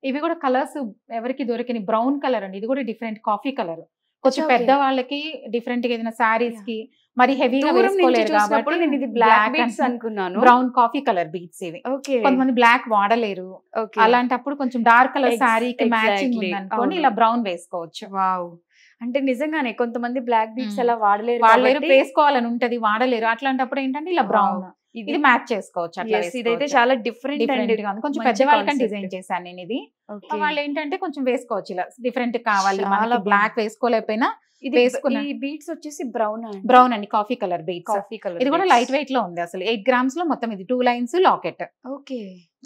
ఇవి కూడా కలర్స్ ఎవరికి దొరికిన బ్రౌన్ కలర్ అండి. ఇది కూడా డిఫరెంట్ కాఫీ కలర్. కొంచెం పెద్ద వాళ్ళకి డిఫరెంట్ గా ఏదైనా సారీస్ కి మరి హెవీగా వేసుకోలేరు కాబట్టి నేను ఇది బ్లాక్ బీట్స్ అనుకున్నాను. బ్రౌన్ కాఫీ కలర్ బీట్స్ ఇవి. కొంతమంది బ్లాక్ వాడలేరు, అలాంటప్పుడు కొంచెం డార్క్ కలర్ సారీకి మ్యాచింగ్ ఉంది అనుకోని ఇలా బ్రౌన్ వేసుకోవచ్చు. వావ్, అంటే నిజంగానే కొంతమంది బ్లాక్ బీట్స్ అలా వాడలేరు, వేసుకోవాలని ఉంటది, వాడలేరు. అట్లాంటప్పుడు ఏంటంటే ఇలా బ్రౌన్ ఇది మ్యాచ్ చేసుకోవచ్చు. అట్లా ఇదైతే చాలా డిఫరెంట్ గా కొంచెం పెద్దవాళ్ళకని డిజైన్ చేశాను నేను ఇది. వాళ్ళు ఏంటంటే కొంచెం వేసుకోవచ్చు ఇలా డిఫరెంట్ కావాలి, బ్లాక్ వేసుకోలేకపోయినా ఇది వేసుకున్నా. ఈ బీట్స్ వచ్చేసి బ్రౌన్ అండి, కాఫీ కలర్ బీట్స్. ఇది కూడా లైట్ వెయిట్ లో ఉంది అసలు. 8 గ్రామ్స్ లో మొత్తం. ఇది 2 లైన్స్ లాకెట్.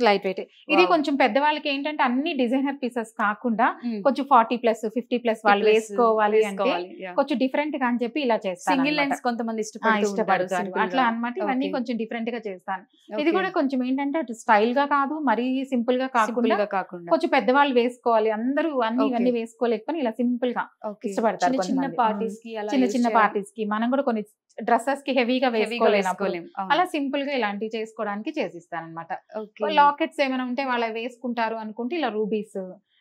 Light weight. ఇది కొంచెం పెద్దవాళ్ళకి ఏంటంటే అన్ని డిజైనర్ పీసెస్ కాకుండా కొంచెం 40+, 50+ వాళ్ళు వేసుకోవాలి అంటే కొంచెం డిఫరెంట్ గా అని చెప్పి ఇలా చేస్తాను. సింగిల్ లైన్స్ కొంతమంది ఇష్టపడతారు అట్లా అన్నమాట. ఇవన్నీ కొంచెం డిఫరెంట్ గా చేస్తాను. ఇది కూడా కొంచెం ఏంటంటే అటు స్టైల్ గా కాదు, మరీ సింపుల్ గా కాకుండా కొంచెం పెద్దవాళ్ళు వేసుకోవాలి, అందరూ ఇవన్నీ వేసుకోలేకపోతే ఇలా సింపుల్ గా ఇష్టపడతారు. చిన్న పార్టీస్ కి మనం కూడా కొన్ని డ్రెస్సెస్ కి హెవీగా వేసుకోలేం, అలా సింపుల్ గా ఇలాంటివి చేసుకోవడానికి చేసిస్తాను అనమాట. లాకెట్స్ ఏమైనా ఉంటే వాళ్ళు వేసుకుంటారు అనుకుంటే ఇలా రూబీస్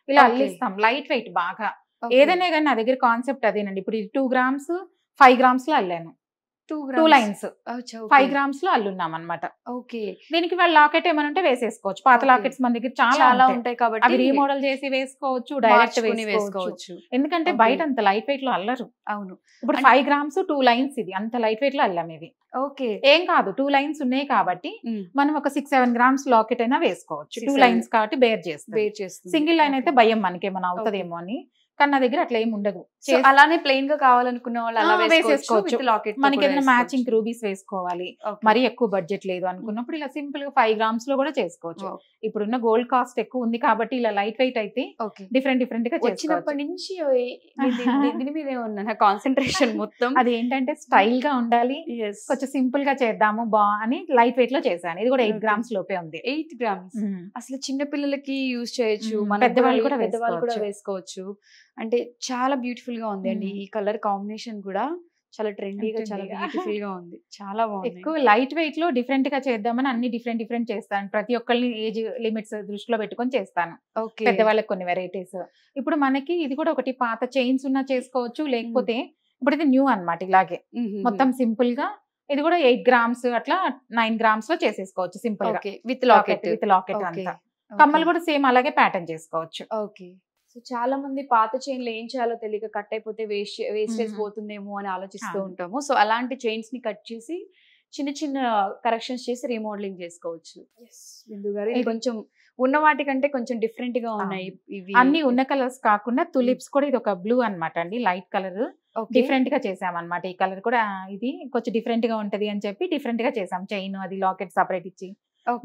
ఇలా అల్లిస్తాం. లైట్ వెయిట్ బాగా. ఏదైనా కానీ నా దగ్గర కాన్సెప్ట్ అదేనండి. ఇప్పుడు ఇది 2 గ్రామ్స్ 5 గ్రామ్స్ లో అల్లాను. 2 లైన్స్ 5 grams లో అల్లున్నాం అనమాట. ఓకే. దీనికి వాళ్ళ లాకెట్ ఏమైనా ఉంటే వేసేసుకోవచ్చు. పాత లాకెట్స్ మన దగ్గర చాలా ఉంటాయి కాబట్టి అవి రీమోడల్ చేసి వేసుకోవచ్చు, డైరెక్ట్ వేసుకోవచ్చు. ఎందుకంటే బయట అంత లైట్ వెయిట్ లో అల్లరు. అవును. ఇప్పుడు 5 grams 2 lines ఇది అంత లైట్ వెయిట్ లో అల్లాం ఇది. ఓకే. ఏం కాదు, 2 lines ఉన్నాయి కాబట్టి మనం ఒక 6-7 grams లాకెట్ అయినా వేసుకోవచ్చు. 2 lines కాబట్టి బేర్ చేస్తుంది. సింగిల్ లైన్ అయితే భయం మనకి ఏమైనా అవుతుందేమో అని, కానీ నా దగ్గర అట్లా ఏమి ఉండదు. అలానే ప్లెయిన్ గా కావాలనుకున్న వాళ్ళు అలా వేసేసుకోవచ్చు. లాకెట్ మనకి ఏదైనా మ్యాచింగ్ రూబీస్ వేసుకోవాలి, మరీ ఎక్కువ బడ్జెట్ లేదు అనుకున్నప్పుడు ఇలా సింపుల్ గా 5 grams లో కూడా చేసుకోవచ్చు. ఇప్పుడున్న గోల్డ్ కాస్ట్ ఎక్కువ ఉంది కాబట్టి ఇలా లైట్ వెయిట్ అయితే డిఫరెంట్ గా వచ్చినప్పటి నుంచి దీని మీద ఉన్న కాన్సన్ట్రేషన్ మొత్తం అది ఏంటంటే స్టైల్ గా ఉండాలి, కొంచెం సింపుల్ గా చేద్దాము అని లైట్ వెయిట్ లో చేశాను. ఇది కూడా 8 grams లోపే ఉంది. 8 grams అసలు చిన్న పిల్లలకి యూజ్ చేయొచ్చు, పెద్దవాళ్ళు కూడా వేసుకోవచ్చు. అంటే చాలా బ్యూటిఫుల్ గా ఉంది అండి. ఈ కలర్ కాంబినేషన్ కూడా చాలా ట్రెండీగా, చాలా బ్యూటిఫుల్ గా ఉంది. చాలా బాగుంది. ఎక్కువ లైట్ వెయిట్ లో డిఫరెంట్ గా చేద్దామని అన్ని డిఫరెంట్ చేస్తాను. ప్రతి ఒక్కరిని ఏజ్ లిమిట్స్ దృష్టిలో పెట్టుకొని చేస్తాను. పెద్దవాళ్ళకి కొన్ని వెరైటీస్. ఇప్పుడు మనకి ఇది కూడా ఒకటి పాత చైన్స్ ఉన్నా చేసుకోవచ్చు, లేకపోతే ఇప్పుడు ఇది న్యూ అన్నమాట. ఇలాగే మొత్తం సింపుల్ గా ఇది కూడా 8 grams అట్లా 9 grams లో చేసేసుకోవచ్చు సింపుల్ గా విత్ లాకెట్ అంతా. కమ్మలు కూడా సేమ్ అలాగే ప్యాటర్న్ చేసుకోవచ్చు. ఓకే. సో చాలా మంది పాత చైన్లు ఏం చేయాలో తెలియక కట్ అయిపోతే వేస్టేజ్ పోతుందేమో అని ఆలోచిస్తూ ఉంటాము. సో అలాంటి చైన్స్ ని కట్ చేసి చిన్న కరెక్షన్స్ చేసి రీమోడలింగ్ చేసుకోవచ్చు. బిందు గారు ఇది కొంచెం ఉన్న వాటికంటే కొంచెం డిఫరెంట్ గా ఉన్నాయి. ఇవి అన్ని ఉన్న కలర్స్ కాకుండా తులిప్స్ కూడా ఇది ఒక బ్లూ అన్నమాట అండి, లైట్ కలర్. డిఫరెంట్ గా చేసామన్నమాట. ఈ కలర్ కూడా ఇది కొంచెం డిఫరెంట్ గా ఉంటది అని చెప్పి డిఫరెంట్ గా చేసాం. చైన్ అది లాకెట్ సపరేట్ ఇచ్చి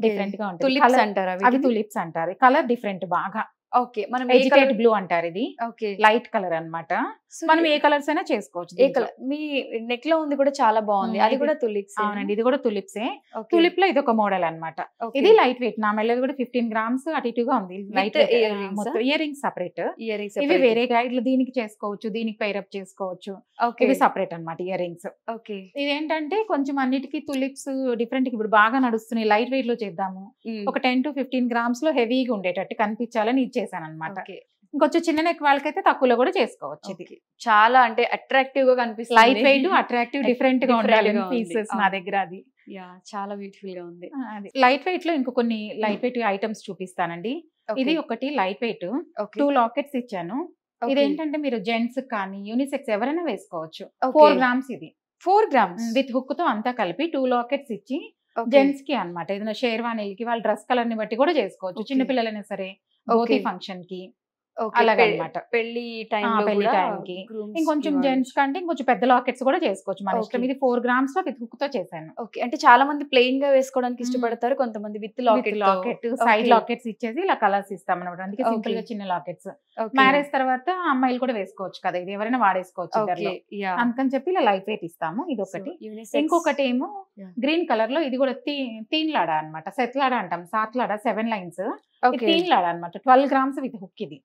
డిఫరెంట్ గా ఉంటుంది. తులిప్స్ అంటారు అవి తులిప్స్ అంటారు. కలర్ డిఫరెంట్ బాగా. ఓకే. మనం వెజిటేట్ బ్లూ అంటారు. ఇది లైట్ కలర్ అన్నమాట. మనం ఏ కలర్స్ అయినా చేసుకోవచ్చు. ఏ కలర్ మీ నెక్ లో ఉంది కూడా చాలా బాగుంది. అది కూడా తులిప్స్. అవునండి, ఇది కూడా తులిప్సే. తులిప్ లో ఇది ఒక మోడల్ అన్నమాట. ఇది లైట్ వెయిట్. నా మెల్లది కూడా 15 grams అటు ఇటుగా ఉంది. లైట్ మొత్తం ఇయర్ రింగ్స్ సపరేట్. ఇవి వేరేగా ఇట్లా దీనికి చేసుకోవచ్చు, దీనికి పైరప్ చేసుకోవచ్చు. ఇవి సపరేట్ అన్నమాట ఇయర్ రింగ్స్. ఇదేంటంటే కొంచెం అన్నిటికీ తులిప్స్ డిఫరెంట్ ఇప్పుడు బాగా నడుస్తున్నాయి. లైట్ వెయిట్ లో చేద్దాము, ఒక 10 to 15 grams లో హెవీగా ఉండేటట్టు కనిపించాలని ఇచ్చేసాను అనమాట. ఇంకొంచెం చిన్న నెక్ వాళ్ళకైతే తక్కువలో కూడా చేసుకోవచ్చు. ఇది చాలా అంటే అట్రాక్టివ్ గా కనిపిస్తుంది. లైట్ వెయిట్, అట్రాక్టివ్, డిఫరెంట్ గా ఉండాలి పీసెస్ నా దగ్గర. అది చాలా బ్యూటిఫుల్ గా ఉంది. లైట్ వెయిట్ లో ఇంకో కొన్ని లైట్ వెయిట్ ఐటమ్స్ చూపిస్తానండి. ఇది ఒకటి లైట్ వెయిట్ 2 లాకెట్స్ ఇచ్చాను. ఇదేంటంటే మీరు జెంట్స్ కానీ యూనిసెక్స్ ఎవరైనా వేసుకోవచ్చు. 4 grams ఇది. 4 grams విత్ హుక్ తో అంతా కలిపి 2 లాకెట్స్ ఇచ్చి జెంట్స్ కి అన్నమాట. ఏదైనా షేర్వానీలకి వాళ్ళ డ్రెస్ కలర్ ని బట్టి కూడా చేసుకోవచ్చు. చిన్న పిల్లలైనా సరే బోతి ఫంక్షన్ కి అలాగనమాట. పెళ్లి టైంకి ఇంకొంచెం జెంట్స్ కంటే ఇంకొంచెం పెద్ద లాకెట్స్ కూడా చేసుకోవచ్చు మన ఇష్టం. ఇది 4 grams లో విత్ హుక్ తో చేశాను. ఓకే. అంటే చాలా మంది ప్లెయిన్ గా వేసుకోవడానికి ఇష్టపడతారు, కొంతమంది విత్ లాకెట్ సైడ్ లాకెట్స్ ఇచ్చేసి ఇలా కలర్స్ ఇస్తాం అనమాట. అందుకే సింపుల్ గా చిన్న లాకెట్స్. మ్యారేజ్ తర్వాత అమ్మాయిలు కూడా వేసుకోవచ్చు కదా, ఇది ఎవరైనా వాడేసుకోవచ్చు. అందుకని చెప్పి ఇలా లైట్ వెయిట్ ఇస్తాము. ఇది ఒకటి. ఇంకొకటి ఏమో గ్రీన్ కలర్ లో, ఇది కూడా తీన్ లాడా అనమాట. సెట్ లాడా అంటాం, సాత్ లాడా 7 lines. తీన్ లాడా అనమాట. 12 grams విత్ హుక్. ఇది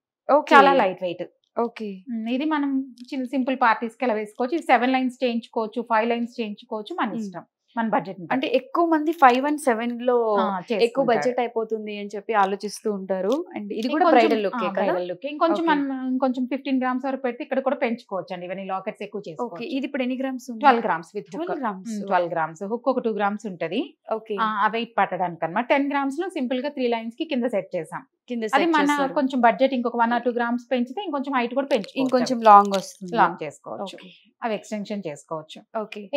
చాలా లైట్ వెయిట్. ఓకే. ఇది మనం చిన్న సింపుల్ పార్టీస్ కి అలా వేసుకోవచ్చు. ఇది 7 lines చేయించుకోవచ్చు, 5 lines చేయించుకోవచ్చు, మన ఇష్టం, మన బడ్జెట్. అంటే ఎక్కువ మంది 5 and 7 లో ఎక్కువ బడ్జెట్ అయిపోతుంది అని చెప్పి ఆలోచిస్తూ ఉంటారు. అండ్ ఇది కూడా బ్రైడల్ లుక్. ఇంకొంచెం మనం ఇంకొంచెం 15 grams వరకు పెడితే ఇక్కడ కూడా పెంచుకోవచ్చు అండి. ఇవన్నీ లాకెట్స్ ఎక్కువ చేసుకోవచ్చు. ఇది ఇప్పుడు ఎన్ని grams? 12 grams with 12 grams hook. ఒక 2 grams ఉంటది ఆ వెయిట్ పట్టడానికి అన్నమాట. 10 grams లో సింపుల్ గా 3 lines కి కింద సెట్ చేసాం. అది మన కొంచెం బడ్జెట్ ఇంకొక 1 or 2 grams పెంచితే ఇంకొంచెం హైట్ కూడా పెంచుకోవచ్చు, ఇంకొంచెం లాంగ్ వస్తుంది, లాంగ్ చేసుకోవచ్చు. అవి ఎక్స్టెన్షన్ చేసుకోవచ్చు.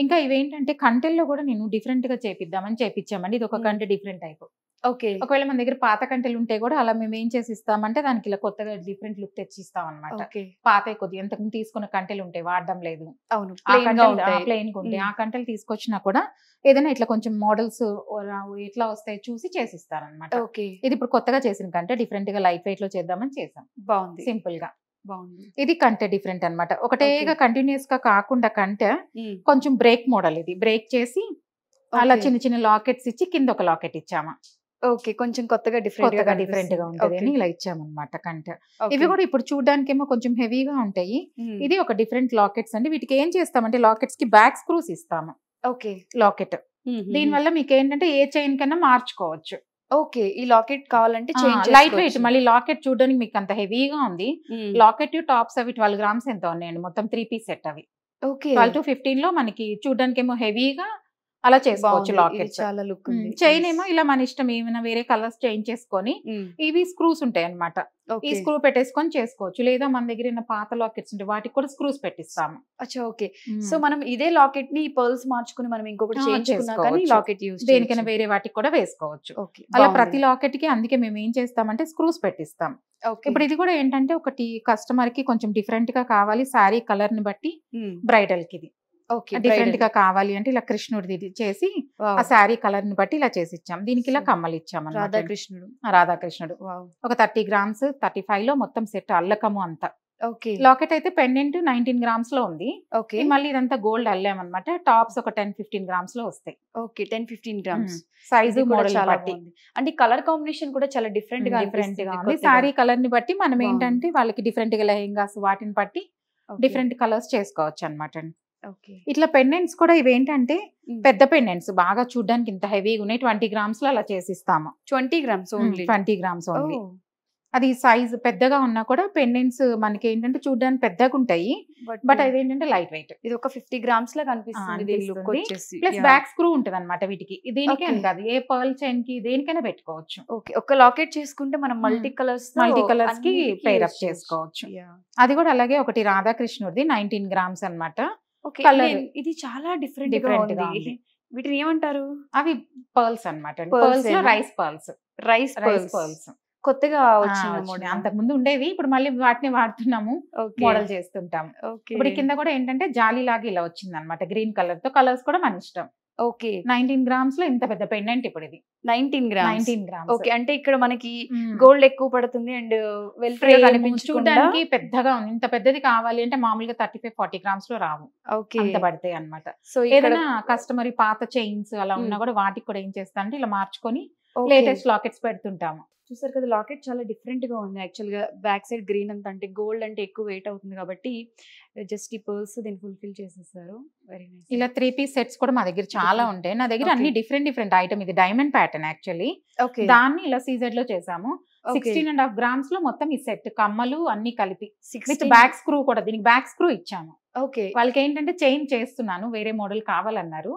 ఇంకా ఇవేంటంటే కంటెల్లో కూడా నేను డిఫరెంట్ గా చేపిద్దామని చేపించామండి. ఇది ఒక కంటె డిఫరెంట్ టైప్. ఒకవేళ మన దగ్గర పాత కంటెలు ఉంటే కూడా అలా మేము ఏం చేసి ఇస్తామంటే దానికి ఇలా కొత్తగా డిఫరెంట్ లుక్ తెచ్చి ఇస్తాం అనమాట. పాత కొద్దిగా ఎంతకు తీసుకున్న కంటెలు ఉంటాయి, వాడడం లేదు, ప్లెయిన్ గా ఉంటాయి. ఆ కంటెలు తీసుకొచ్చినా కూడా ఏదైనా ఇట్లా కొంచెం మోడల్స్ ఎట్లా వస్తాయి చూసి చేసిస్తారనమాట. ఇది ఇప్పుడు కొత్తగా చేసిన కంటే డిఫరెంట్ గా లైట్ వెయిట్ లో చేద్దామని చేసాం. బాగుంది, సింపుల్ గా బాగుంది. ఇది కంటే డిఫరెంట్ అనమాట. ఒకటేగా కంటిన్యూస్ గా కాకుండా కంటే కొంచెం బ్రేక్ మోడల్. ఇది బ్రేక్ చేసి అలా చిన్న చిన్న లాకెట్స్ ఇచ్చి కింద ఒక లాకెట్ ఇచ్చామా. ఓకే. కొంచెం కొత్తగా డిఫరెంట్ గా ఉంటది అని ఇలా ఇచ్చామన్నమాట కంటే. ఇవి కూడా ఇప్పుడు చూడడానికి ఏమో కొంచెం హెవీగా ఉంటాయి. ఇది ఒక డిఫరెంట్ లాకెట్స్ అండి. వీటికి ఏం చేస్తామంటే లాకెట్స్ కి బ్యాక్ స్క్రూస్ ఇస్తాము. ఓకే. లాకెట్ దీని వల్ల మీకు ఏంటంటే ఏ చైన్ కన్నా మార్చుకోవచ్చు. ఓకే. ఈ లాకెట్ కావాలంటే లైట్ వెయిట్. మళ్ళీ లాకెట్ చూడడానికి మీకు అంత హెవీగా ఉంది. లాకెట్ టాప్స్ అవి 12 grams ఎంత ఉన్నాయండి. మొత్తం 3 piece సెట్ అవి. ఓకే 12 to 15 లో మనకి చూడడానికి ఏమో హెవీగా అలా చేసుకోవచ్చు లాకెట్. చాలా లుక్ ఉంది. చైన్ ఏమో ఇలా మన ఇష్టం ఏమైనా వేరే కలర్స్ చేంజ్ చేసుకొని ఇవి స్క్రూస్ ఉంటాయి అన్నమాట. ఈ స్క్రూ పెట్టేసుకొని చేసుకోవచ్చు. లేదా మన దగ్గర ఉన్న పాత లాకెట్స్ ఉంటాయి వాటికి కూడా స్క్రూస్ పెట్టిస్తాము. అచ్చా ఓకే. సో మనం ఇదే లాకెట్ ని పర్ల్స్ మార్చుకుని మనం ఇంకొకటి చేయించుకున్నా కానీ లాకెట్ యూస్ దేనికైనా వేరే వాటికి కూడా వేసుకోవచ్చు. అలా ప్రతి లాకెట్ కి అందుకే మేము ఏం చేస్తామంటే స్క్రూస్ పెట్టిస్తాం. ఇప్పుడు ఇది కూడా ఏంటంటే ఒకటి కస్టమర్ కి కొంచెం డిఫరెంట్ గా కావాలి శారీ కలర్ ని బట్టి బ్రైడల్ కి ఇది డిఫరెంట్ గా కావాలి అంటే ఇలా కృష్ణుడిది చేసి ఆ శారీ కలర్ ని బట్టి ఇలా చేసి ఇచ్చాం. దీనికి ఇలా కమ్మలు ఇచ్చాం. రాధాకృష్ణుడు ఒక 30 grams 35 లో మొత్తం సెట్ అల్లకము అంతా. లాకెట్ అయితే పెండెంట్ 19 grams లో ఉంది. మళ్ళీ ఇదంతా గోల్డ్ అల్లామన్నమాట. టాప్స్ ఒక 10-15 grams లో వస్తాయి. ఓకే 10-15 grams సైజు మోడల్ బట్టి. అంటే కలర్ కాంబినేషన్ కూడా చాలా డిఫరెంట్ గా ఉంది. శారీ కలర్ ని బట్టి మనం ఏంటంటే వాళ్ళకి డిఫరెంట్ గా లెహెంగాస్ వాటిని బట్టి డిఫరెంట్ కలర్స్ చేసుకోవచ్చు అన్నమాట. ఇట్లా పెండెంట్స్ కూడా ఇవేంటంటే పెద్ద పెండెంట్స్ బాగా చూడడానికి ఇంత హెవీగా ఉన్నాయి. 20 grams లో అలా చేసిస్తాము. 20 grams ఓన్లీ. 20 grams only. అది సైజ్ పెద్దగా ఉన్నా కూడా పెండెంట్స్ మనకి ఏంటంటే చూడడానికి పెద్దగా ఉంటాయి. బట్ అది ఏంటంటే లైట్ వెయిట్. ఇది ఒక 50 grams లా కనిపిస్తుంది. ప్లస్ బ్యాక్ స్క్రూ ఉంటది అనమాట వీటికి. దీనికే కాదు ఏ పర్ల్ చైన్ కి దేనికైనా పెట్టుకోవచ్చు. ఓకే ఒక లాకెట్ చేసుకుంటే మనం మల్టీ కలర్స్ కి పేర్ అప్ చేసుకోవచ్చు. అది కూడా అలాగే ఒకటి రాధాకృష్ణుడిది 19 grams అన్నమాట. ఇది చాలా డిఫరెంట్ గా ఉంది. వీటిని ఏమంటారు? అవి పర్ల్స్ అన్నమాట. పర్ల్స్ లో రైస్ పర్ల్స్ కొత్తగా వచ్చింది. అంతకు ముందు ఉండేవి, ఇప్పుడు మళ్ళీ వాటిని వాడుతున్నాము, మోడల్ చేస్తుంటాము. ఇప్పుడు కింద కూడా ఏంటంటే జాలీ లాగా ఇలా వచ్చింది అనమాట గ్రీన్ కలర్ తో. కలర్స్ కూడా మన ఇష్టం. ఓకే 19 grams లో ఇంత పెద్ద పెండెంట్. ఇప్పుడు ఇది 19 grams. ఓకే అంటే ఇక్కడ మనకి గోల్డ్ ఎక్కువ పడుతుంది అండ్ చూడడానికి పెద్దగా ఉంది. ఇంత పెద్దది కావాలి అంటే మామూలుగా 35-40 grams లో రావు. అంత పడతాయి అన్నమాట. సో ఏదైనా కస్టమర్ పాత చైన్స్ అలా ఉన్నా కూడా వాటికి కూడా ఏం చేస్తా అంటే ఇలా మార్చుకొని లేటెస్ట్ లాకెట్స్ పెడుతుంటాము. చూసారు కదా లాకెట్ చాలా డిఫరెంట్ గా ఉంది. యాక్చువల్ గా బ్యాక్ సైడ్ గ్రీన్ అంత అంటే గోల్డ్ అంటే ఎక్కువ వెయిట్ అవుతుంది కాబట్టి జస్ట్ ఈ పర్ల్స్ దీన్ని ఫుల్ఫిల్ చేసేసారు. Very nice. ఇలా 3 piece సెట్స్ కూడా మా దగ్గర చాలా ఉంటాయి. నా దగ్గర అన్ని డిఫరెంట్ ఐటమ్. ఇది డైమండ్ ప్యాటర్న్ యాక్చువల్లీ. దాన్ని ఇలా సీజెడ్ లో చేసాము. 16.5 grams లో మొత్తం ఈ సెట్ కమ్మలు అన్ని కలిపి విత్ బ్యాక్ స్క్రూ కూడా. దీనికి బ్యాక్ స్క్రూ ఇచ్చాము. వాళ్ళకి ఏంటంటే చైన్ చేస్తున్నాను వేరే మోడల్ కావాలన్నారు.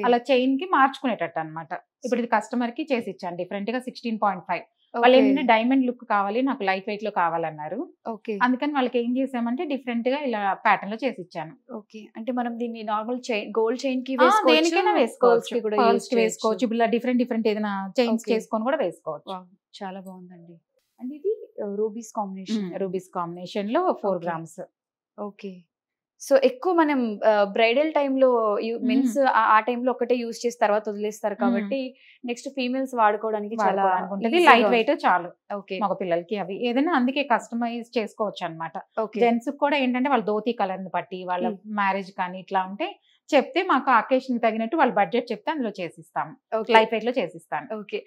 అలా చైన్ కి మార్చుకునేటట్టు అనమాట. ఇప్పుడు ఇది కస్టమర్ కి చేసి ఇచ్చాను డిఫరెంట్ గా 16.5. వాళ్ళు ఏంటంటే డైమండ్ లుక్ కావాలి నాకు లైట్ వెయిట్ లో కావాలన్నారు. అందుకని వాళ్ళకి ఏం చేసామంటే డిఫరెంట్ గా ఇలా ప్యాటర్న్ లో చేసి ఇచ్చాను. అంటే మనం దీన్ని నార్మల్ చైన్ గోల్డ్ చైన్ కి దేనికైనా వేసుకోవచ్చు. ఇలా డిఫరెంట్ ఏదైనా చైన్స్ చేసుకొని కూడా వేసుకోవచ్చు. చాలా బాగుందండి. అంటే ఇది రూబీస్ కాంబినేషన్ లో 4 grams. ఓకే సో ఎక్కువ మనం బ్రైడల్ టైంలో మెన్స్ ఆ టైంలో ఒకటే యూజ్ చేసి తర్వాత వదిలేస్తారు కాబట్టి నెక్స్ట్ ఫీమేల్స్ వాడుకోవడానికి చాలా లైట్ వెయిట్ చాలు. మగ పిల్లలకి అవి ఏదైనా అందుకే కస్టమైజ్ చేసుకోవచ్చు అనమాట. జెంట్స్ కూడా ఏంటంటే వాళ్ళ ధోతి కలర్ ని బట్టి వాళ్ళ మ్యారేజ్ కానీ ఇట్లా ఉంటే చెప్తే మాకు అకేషన్ తగినట్టు వాళ్ళ బడ్జెట్ చెప్తే అందులో చేసిస్తాము. లైట్ వెయిట్ లో చేసిస్తాను. ఓకే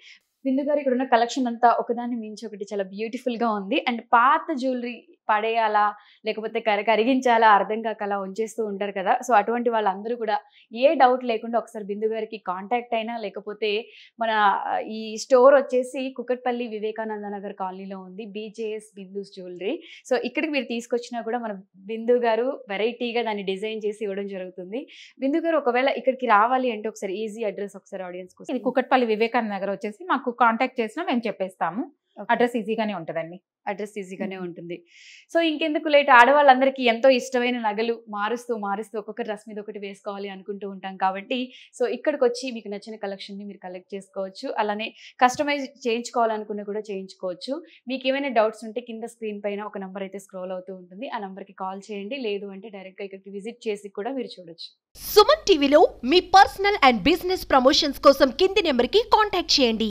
బిందు గారు ఇక్కడ ఉన్న కలెక్షన్ అంతా ఒకదాన్ని మించి ఒకటి చాలా బ్యూటిఫుల్ గా ఉంది. అండ్ పాత జ్యువెలరీ పడేయాలా లేకపోతే కరిగించాలా అర్థం కాక అలా ఉంచేస్తూ ఉంటారు కదా. సో అటువంటి వాళ్ళందరూ కూడా ఏ డౌట్ లేకుండా ఒకసారి బిందు గారికి కాంటాక్ట్ అయినా లేకపోతే మన ఈ స్టోర్ వచ్చేసి కుకట్పల్లి వివేకానంద నగర్ కాలనీలో ఉంది. BJS Bindu's jewellery. సో ఇక్కడికి మీరు తీసుకొచ్చినా కూడా మన బిందు గారు వెరైటీగా దాన్ని డిజైన్ చేసి ఇవ్వడం జరుగుతుంది. బిందు గారు ఒకవేళ ఇక్కడికి రావాలి అంటే ఒకసారి ఈజీ అడ్రస్ ఒకసారి ఆడియన్స్ కోసం. ఇది కుకట్పల్లి వివేకానంద నగర్ వచ్చేసి మాకు కాంటాక్ట్ చేసినా మేము చెప్పేస్తాము. అడ్రస్ ఈజీగానే ఉంటుందండి. అడ్రస్ ఈజీగానే ఉంటుంది. సో ఇంకెందుకు లేట్, ఆడవాళ్ళందరికీ ఎంతో ఇష్టమైన నగలు మారుస్తూ ఒక్కొక్క డ్రెస్ మీద ఒకటి వేసుకోవాలి అనుకుంటూ ఉంటాం కాబట్టి సో ఇక్కడికి వచ్చి మీకు నచ్చిన కలెక్షన్ని మీరు కలెక్ట్ చేసుకోవచ్చు. అలానే కస్టమైజ్ చేయించుకోవాలనుకున్నా కూడా చేయించుకోవచ్చు. మీకు ఏమైనా డౌట్స్ ఉంటే కింద స్క్రీన్ పైన ఒక నెంబర్ అయితే స్క్రోల్ అవుతూ ఉంటుంది. ఆ నెంబర్కి కాల్ చేయండి. లేదు అంటే డైరెక్ట్గా ఇక్కడికి విజిట్ చేసి కూడా మీరు చూడొచ్చు. సుమన్ టీవీలో మీ పర్సనల్ అండ్ బిజినెస్ ప్రమోషన్స్ కోసం కింది నెంబర్కి కాంటాక్ట్ చేయండి.